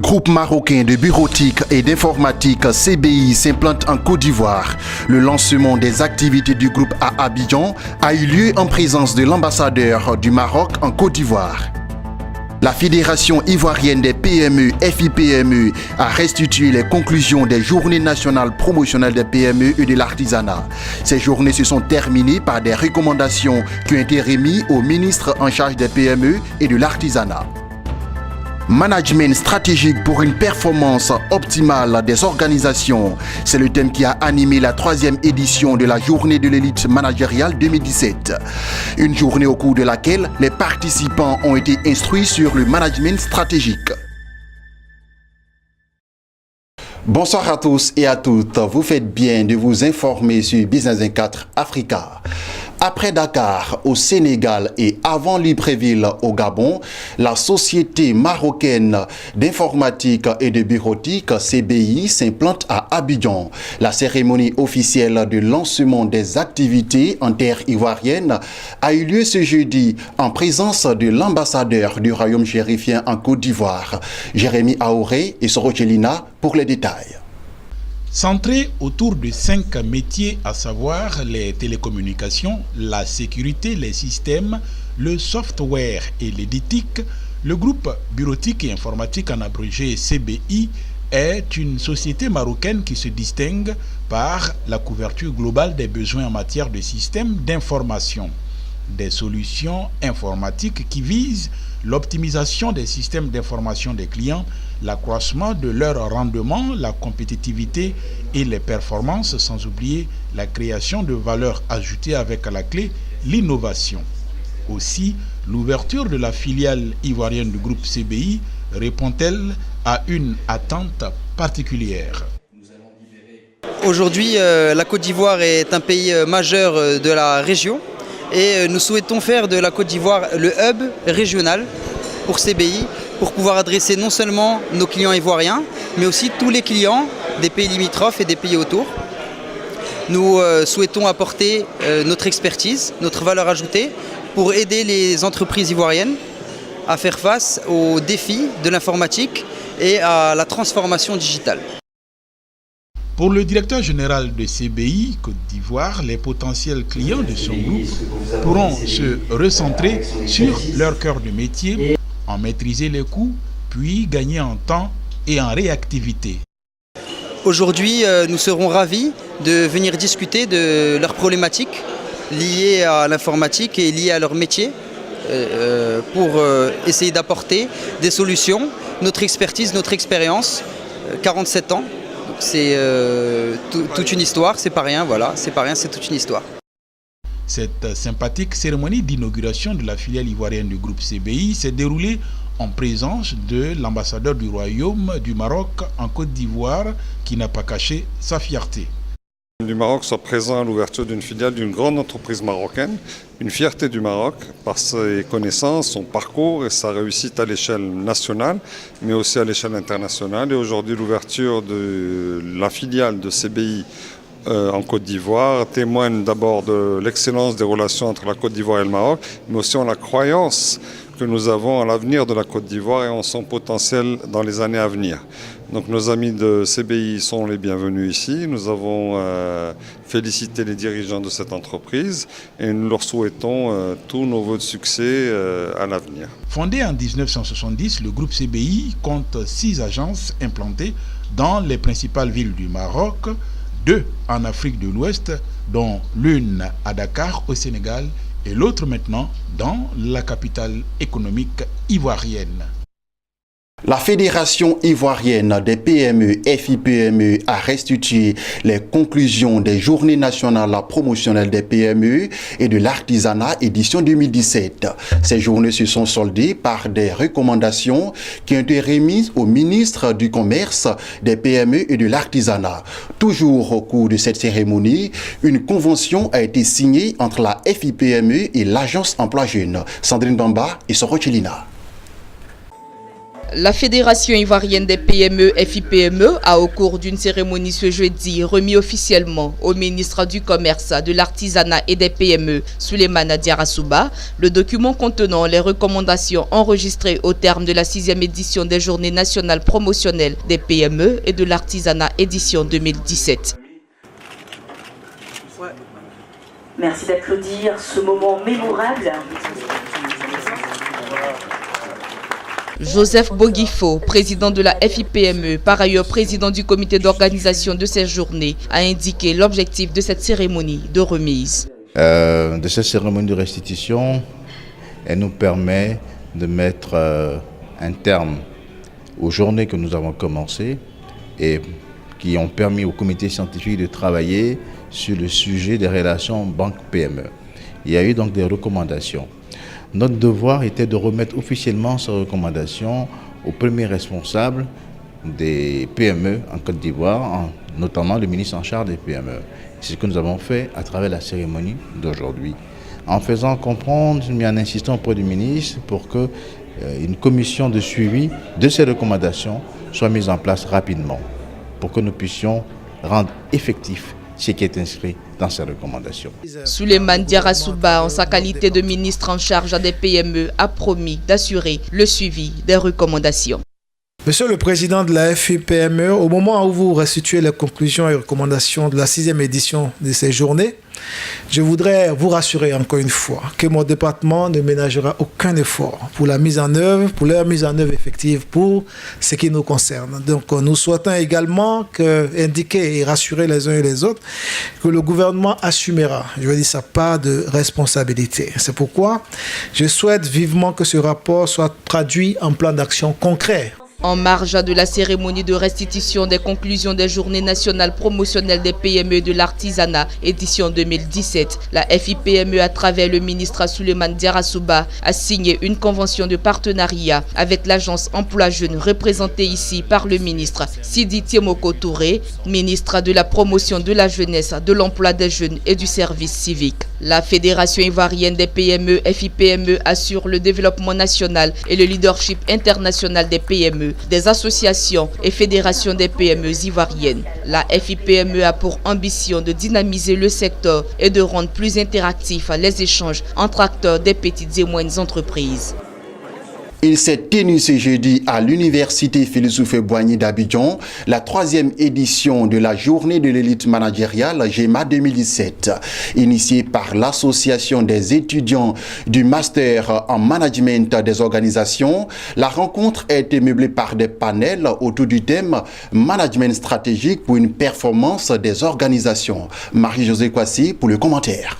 groupe marocain de bureautique et d'informatique CBI s'implante en Côte d'Ivoire. Le lancement des activités du groupe à Abidjan a eu lieu en présence de l'ambassadeur du Maroc en Côte d'Ivoire. La Fédération ivoirienne des PME, FIPME, a restitué les conclusions des journées nationales promotionnelles des PME et de l'artisanat. Ces journées se sont terminées par des recommandations qui ont été remises au ministre en charge des PME et de l'artisanat. Management stratégique pour une performance optimale des organisations. C'est le thème qui a animé la 3e édition de la Journée de l'élite managériale 2017. Une journée au cours de laquelle les participants ont été instruits sur le management stratégique. Bonsoir à tous et à toutes. Vous faites bien de vous informer sur Business 24 Africa. Après Dakar, au Sénégal et avant Libreville, au Gabon, la Société marocaine d'informatique et de bureautique, CBI, s'implante à Abidjan. La cérémonie officielle de lancement des activités en terre ivoirienne a eu lieu ce jeudi en présence de l'ambassadeur du royaume chérifien en Côte d'Ivoire, Jérémy Aouré et Sorochelina, pour les détails. Centré autour de 5 métiers, à savoir les télécommunications, la sécurité, les systèmes, le software et l'éthique, le groupe bureautique et informatique en abrégé CBI est une société marocaine qui se distingue par la couverture globale des besoins en matière de systèmes d'information, des solutions informatiques qui visent l'optimisation des systèmes d'information des clients, l'accroissement de leur rendement, la compétitivité et les performances, sans oublier la création de valeur ajoutée avec à la clé l'innovation. Aussi, l'ouverture de la filiale ivoirienne du groupe CBI répond-elle à une attente particulière? Aujourd'hui, la Côte d'Ivoire est un pays majeur de la région et nous souhaitons faire de la Côte d'Ivoire le hub régional pour CBI, pour pouvoir adresser non seulement nos clients ivoiriens, mais aussi tous les clients des pays limitrophes et des pays autour. Nous souhaitons apporter notre expertise, notre valeur ajoutée pour aider les entreprises ivoiriennes à faire face aux défis de l'informatique et à la transformation digitale. Pour le directeur général de CBI Côte d'Ivoire, les potentiels clients de son groupe pourront se recentrer sur leur cœur de métier, en maîtriser les coûts, puis gagner en temps et en réactivité. Aujourd'hui, nous serons ravis de venir discuter de leurs problématiques liées à l'informatique et liées à leur métier pour essayer d'apporter des solutions, notre expertise, notre expérience, 47 ans. C'est toute une histoire, c'est pas rien, voilà, c'est pas rien, c'est toute une histoire. Cette sympathique cérémonie d'inauguration de la filiale ivoirienne du groupe CBI s'est déroulée en présence de l'ambassadeur du Royaume du Maroc en Côte d'Ivoire qui n'a pas caché sa fierté. Du Maroc soit présent à l'ouverture d'une filiale d'une grande entreprise marocaine, une fierté du Maroc par ses connaissances, son parcours et sa réussite à l'échelle nationale, mais aussi à l'échelle internationale. Et aujourd'hui, l'ouverture de la filiale de CBI en Côte d'Ivoire témoigne d'abord de l'excellence des relations entre la Côte d'Ivoire et le Maroc, mais aussi en la croyance que nous avons à l'avenir de la Côte d'Ivoire et en son potentiel dans les années à venir. Donc nos amis de CBI sont les bienvenus ici. Nous avons félicité les dirigeants de cette entreprise et nous leur souhaitons tous nos vœux de succès à l'avenir. Fondé en 1970, le groupe CBI compte 6 agences implantées dans les principales villes du Maroc, 2 en Afrique de l'Ouest, dont l'une à Dakar au Sénégal et l'autre maintenant dans la capitale économique ivoirienne. La Fédération ivoirienne des PME, FIPME, a restitué les conclusions des journées nationales promotionnelles des PME et de l'artisanat édition 2017. Ces journées se sont soldées par des recommandations qui ont été remises au ministre du Commerce, des PME et de l'artisanat. Toujours au cours de cette cérémonie, une convention a été signée entre la FIPME et l'Agence Emploi Jeune. Sandrine Bamba et Sorochelina. La Fédération ivoirienne des PME FIPME a au cours d'une cérémonie ce jeudi remis officiellement au ministre du Commerce, de l'Artisanat et des PME, Souleymane Diarra-Souba, le document contenant les recommandations enregistrées au terme de la 6e édition des Journées nationales promotionnelles des PME et de l'Artisanat édition 2017. Merci d'applaudir ce moment mémorable. Joseph Boguifo, président de la FIPME, par ailleurs président du comité d'organisation de ces journées, a indiqué l'objectif de cette cérémonie de remise. De cette cérémonie de restitution, elle nous permet de mettre un terme aux journées que nous avons commencées et qui ont permis au comité scientifique de travailler sur le sujet des relations banque-PME. Il y a eu donc des recommandations. Notre devoir était de remettre officiellement ces recommandations aux premiers responsables des PME en Côte d'Ivoire, notamment le ministre en charge des PME. C'est ce que nous avons fait à travers la cérémonie d'aujourd'hui, en faisant comprendre, mais en insistant auprès du ministre pour qu'une commission de suivi de ces recommandations soit mise en place rapidement, pour que nous puissions rendre effectif ce qui est inscrit dans ces recommandations. Souleymane Diarra-Souba, en sa qualité de ministre en charge des PME, a promis d'assurer le suivi des recommandations. Monsieur le Président de la FIPME, au moment où vous restituez les conclusions et recommandations de la 6e édition de ces journées, je voudrais vous rassurer encore une fois que mon département ne ménagera aucun effort pour la mise en œuvre, pour leur mise en œuvre effective pour ce qui nous concerne. Donc nous souhaitons également indiquer et rassurer les uns et les autres que le gouvernement assumera, je veux dire, sa part de responsabilité. C'est pourquoi je souhaite vivement que ce rapport soit traduit en plan d'action concret. En marge de la cérémonie de restitution des conclusions des Journées nationales promotionnelles des PME et de l'Artisanat, édition 2017, la FIPME, à travers le ministre Souleymane Diarra-Souba, a signé une convention de partenariat avec l'agence Emploi Jeunes, représentée ici par le ministre Sidi Tiemoko Touré, ministre de la promotion de la jeunesse, de l'emploi des jeunes et du service civique. La Fédération ivoirienne des PME FIPME assure le développement national et le leadership international des PME, des associations et fédérations des PME ivoiriennes. La FIPME a pour ambition de dynamiser le secteur et de rendre plus interactifs les échanges entre acteurs des petites et moyennes entreprises. Il s'est tenu ce jeudi à l'Université Félix Houphouët-Boigny d'Abidjan, la 3e édition de la Journée de l'élite managériale GEMA 2017. Initiée par l'Association des étudiants du Master en Management des organisations, la rencontre a été meublée par des panels autour du thème « Management stratégique pour une performance des organisations ». Marie-Josée Kwasi pour le commentaire.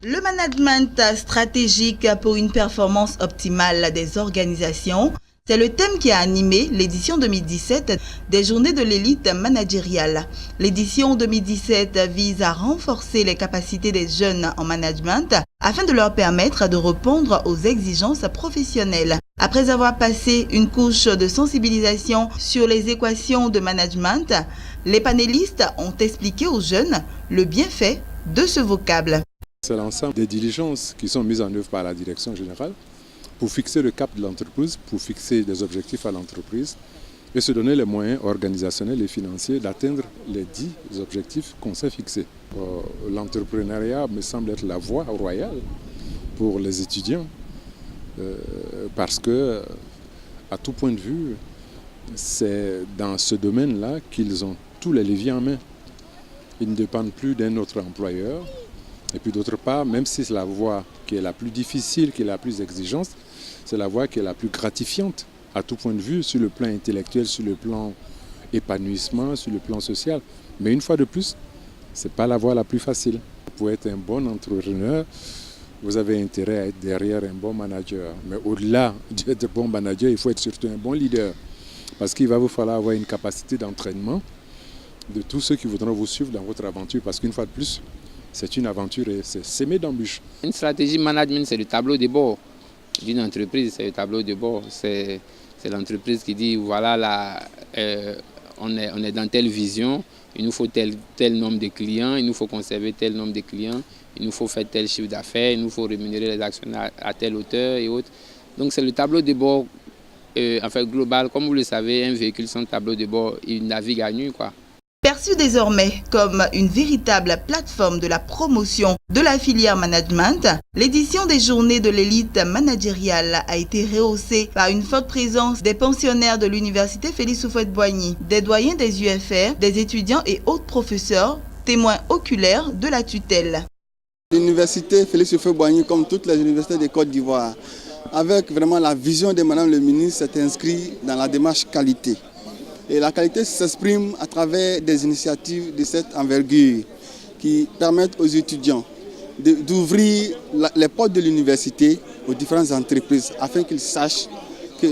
Le management stratégique pour une performance optimale des organisations, c'est le thème qui a animé l'édition 2017 des Journées de l'élite managériale. L'édition 2017 vise à renforcer les capacités des jeunes en management afin de leur permettre de répondre aux exigences professionnelles. Après avoir passé une couche de sensibilisation sur les équations de management, les panélistes ont expliqué aux jeunes le bienfait de ce vocable. C'est l'ensemble des diligences qui sont mises en œuvre par la direction générale pour fixer le cap de l'entreprise, pour fixer des objectifs à l'entreprise et se donner les moyens organisationnels et financiers d'atteindre les 10 objectifs qu'on s'est fixés. L'entrepreneuriat me semble être la voie royale pour les étudiants parce que, à tout point de vue, c'est dans ce domaine-là qu'ils ont tous les leviers en main. Ils ne dépendent plus d'un autre employeur. Et puis d'autre part, même si c'est la voie qui est la plus difficile, qui est la plus exigeante, c'est la voie qui est la plus gratifiante à tout point de vue, sur le plan intellectuel, sur le plan épanouissement, sur le plan social. Mais une fois de plus, ce n'est pas la voie la plus facile. Pour être un bon entrepreneur, vous avez intérêt à être derrière un bon manager. Mais au-delà d'être bon manager, il faut être surtout un bon leader. Parce qu'il va vous falloir avoir une capacité d'entraînement de tous ceux qui voudront vous suivre dans votre aventure. Parce qu'une fois de plus, c'est une aventure et c'est semé d'embûches. Une stratégie management, c'est le tableau de bord d'une entreprise. C'est le tableau de bord. C'est l'entreprise qui dit, voilà, là, on est dans telle vision, il nous faut tel nombre de clients, il nous faut conserver tel nombre de clients, il nous faut faire tel chiffre d'affaires, il nous faut rémunérer les actionnaires à telle hauteur et autres. Donc c'est le tableau de bord global. Comme vous le savez, un véhicule sans tableau de bord, il navigue à nu, quoi. Perçu désormais comme une véritable plateforme de la promotion de la filière management, l'édition des journées de l'élite managériale a été rehaussée par une forte présence des pensionnaires de l'université Félix Houphouët-Boigny, des doyens des UFR, des étudiants et autres professeurs, témoins oculaires de la tutelle. L'université Félix Houphouët-Boigny, comme toutes les universités de Côte d'Ivoire, avec vraiment la vision de Madame le ministre, s'est inscrit dans la démarche qualité. Et la qualité s'exprime à travers des initiatives de cette envergure qui permettent aux étudiants d'ouvrir les portes de l'université aux différentes entreprises afin qu'ils sachent que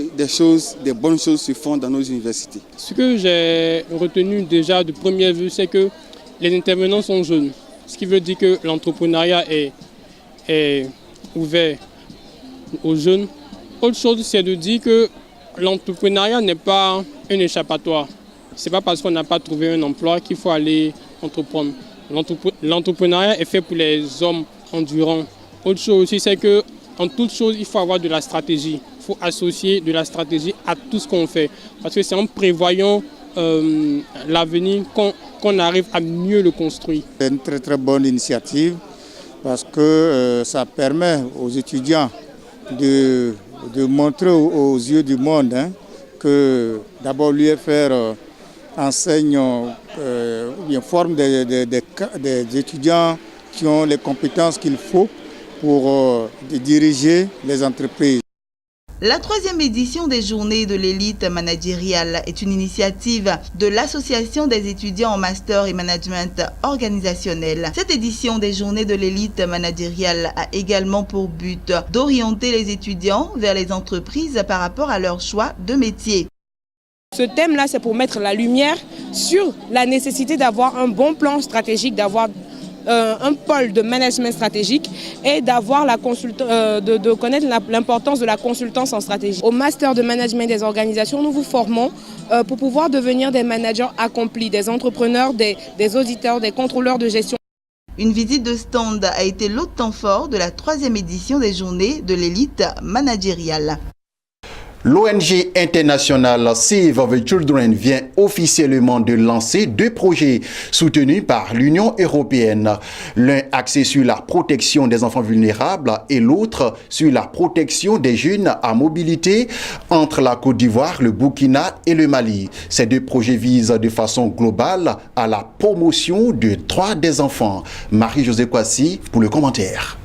des bonnes choses se font dans nos universités. Ce que j'ai retenu déjà de première vue, c'est que les intervenants sont jeunes. Ce qui veut dire que l'entrepreneuriat est ouvert aux jeunes. Autre chose, c'est de dire que l'entrepreneuriat n'est pas un échappatoire. Ce n'est pas parce qu'on n'a pas trouvé un emploi qu'il faut aller entreprendre. L'entrepreneuriat est fait pour les hommes endurants. Autre chose aussi, c'est qu'en toute chose, il faut avoir de la stratégie. Il faut associer de la stratégie à tout ce qu'on fait. Parce que c'est en prévoyant l'avenir qu'on arrive à mieux le construire. C'est une très très bonne initiative parce que ça permet aux étudiants de montrer aux yeux du monde que d'abord l'UFR enseigne ou forme des étudiants qui ont les compétences qu'il faut pour diriger les entreprises. La 3e édition des journées de l'élite managériale est une initiative de l'Association des étudiants en master et management organisationnel. Cette édition des journées de l'élite managériale a également pour but d'orienter les étudiants vers les entreprises par rapport à leur choix de métier. Ce thème-là, c'est pour mettre la lumière sur la nécessité d'avoir un bon plan stratégique, d'avoir un pôle de management stratégique et d'avoir de connaître l'importance de la consultance en stratégie. Au master de management des organisations, nous vous formons pour pouvoir devenir des managers accomplis, des entrepreneurs, des auditeurs, des contrôleurs de gestion. Une visite de stand a été l'autre temps fort de la 3e édition des journées de l'élite managériale. L'ONG internationale Save the Children vient officiellement de lancer 2 projets soutenus par l'Union européenne. L'un axé sur la protection des enfants vulnérables et l'autre sur la protection des jeunes à mobilité entre la Côte d'Ivoire, le Burkina et le Mali. Ces 2 projets visent de façon globale à la promotion des droits des enfants. Marie-Josée Kwasi pour le commentaire.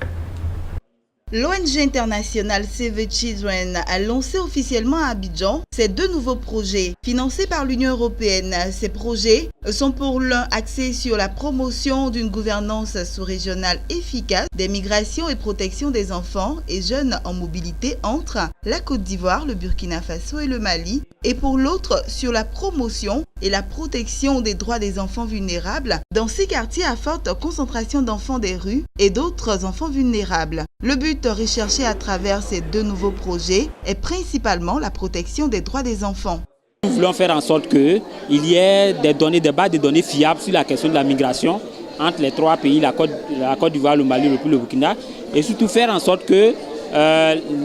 L'ONG internationale Save the Children a lancé officiellement à Abidjan ces 2 nouveaux projets financés par l'Union européenne. Ces projets sont pour l'un axés sur la promotion d'une gouvernance sous-régionale efficace des migrations et protection des enfants et jeunes en mobilité entre la Côte d'Ivoire, le Burkina Faso et le Mali, et pour l'autre sur la promotion et la protection des droits des enfants vulnérables dans ces quartiers à forte concentration d'enfants des rues et d'autres enfants vulnérables. Le but recherché à travers ces 2 nouveaux projets est principalement la protection des droits des enfants. Nous voulons faire en sorte qu'il y ait des bases de données fiables sur la question de la migration entre les 3 pays, la Côte d'Ivoire, le Mali, le Burkina, et surtout faire en sorte que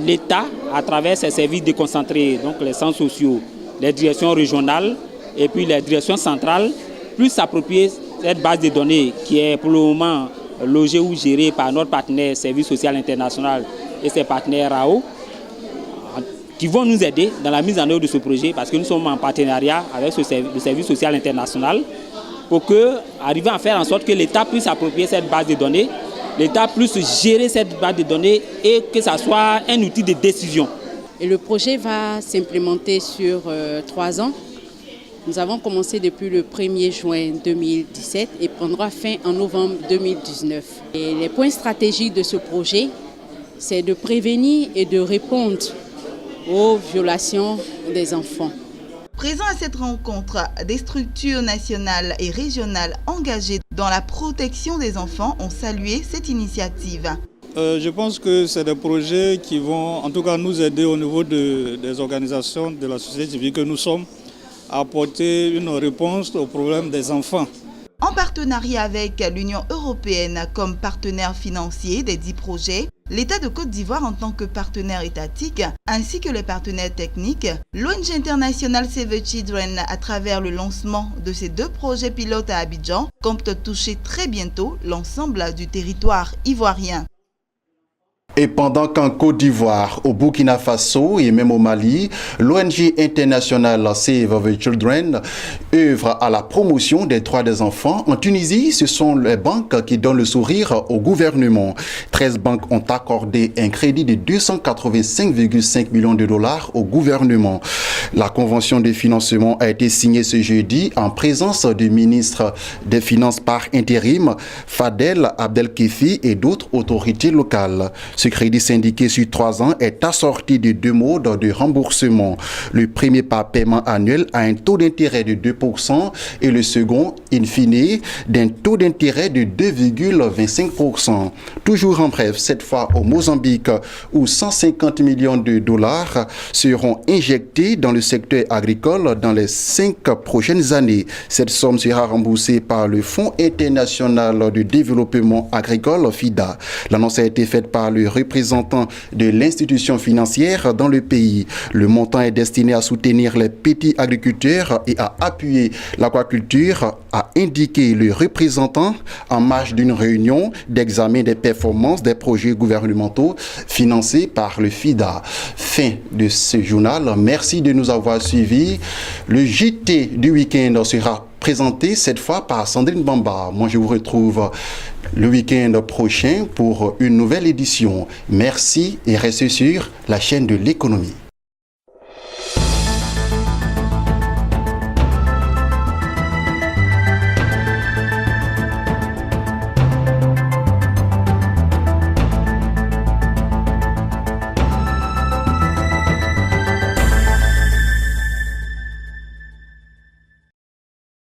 l'État, à travers ses services déconcentrés, donc les centres sociaux, les directions régionales et puis les directions centrales, puissent s'approprier cette base de données qui est pour le moment logée ou gérée par notre partenaire Service Social International et ses partenaires RAO, qui vont nous aider dans la mise en œuvre de ce projet parce que nous sommes en partenariat avec le Service Social International pour arriver à faire en sorte que l'État puisse s'approprier cette base de données, l'État puisse gérer cette base de données et que ça soit un outil de décision. Et le projet va s'implémenter sur 3 ans. Nous avons commencé depuis le 1er juin 2017 et prendra fin en novembre 2019. Et les points stratégiques de ce projet, c'est de prévenir et de répondre aux violations des enfants. Présents à cette rencontre, des structures nationales et régionales engagées dans la protection des enfants ont salué cette initiative. Je pense que c'est des projets qui vont en tout cas nous aider au niveau des organisations de la société civile que nous sommes à apporter une réponse aux problèmes des enfants. En partenariat avec l'Union européenne comme partenaire financier des 10 projets, l'État de Côte d'Ivoire en tant que partenaire étatique, ainsi que les partenaires techniques, l'ONG internationale Save the Children, à travers le lancement de ces 2 projets pilotes à Abidjan, compte toucher très bientôt l'ensemble du territoire ivoirien. Et pendant qu'en Côte d'Ivoire, au Burkina Faso et même au Mali, l'ONG internationale Save the Children œuvre à la promotion des droits des enfants. En Tunisie, ce sont les banques qui donnent le sourire au gouvernement. 13 banques ont accordé un crédit de 285,5 millions de dollars au gouvernement. La convention de financement a été signée ce jeudi en présence du ministre des Finances par intérim, Fadel Abdelkefi, et d'autres autorités locales. Ce crédit syndiqué sur 3 ans est assorti de 2 modes de remboursement. Le premier par paiement annuel a un taux d'intérêt de 2% et le second, in fine, d'un taux d'intérêt de 2,25%. Toujours en bref, cette fois au Mozambique, où 150 millions de dollars seront injectés dans le secteur agricole dans les 5 prochaines années. Cette somme sera remboursée par le Fonds international de développement agricole, FIDA. L'annonce a été faite par le représentant de l'institution financière dans le pays. Le montant est destiné à soutenir les petits agriculteurs et à appuyer l'aquaculture, a indiqué le représentant en marge d'une réunion d'examen des performances des projets gouvernementaux financés par le FIDA. Fin de ce journal. Merci de nous avoir suivis. Le JT du week-end sera présenté cette fois par Sandrine Bamba. Moi, je vous retrouve le week-end prochain pour une nouvelle édition. Merci et restez sur la chaîne de l'économie.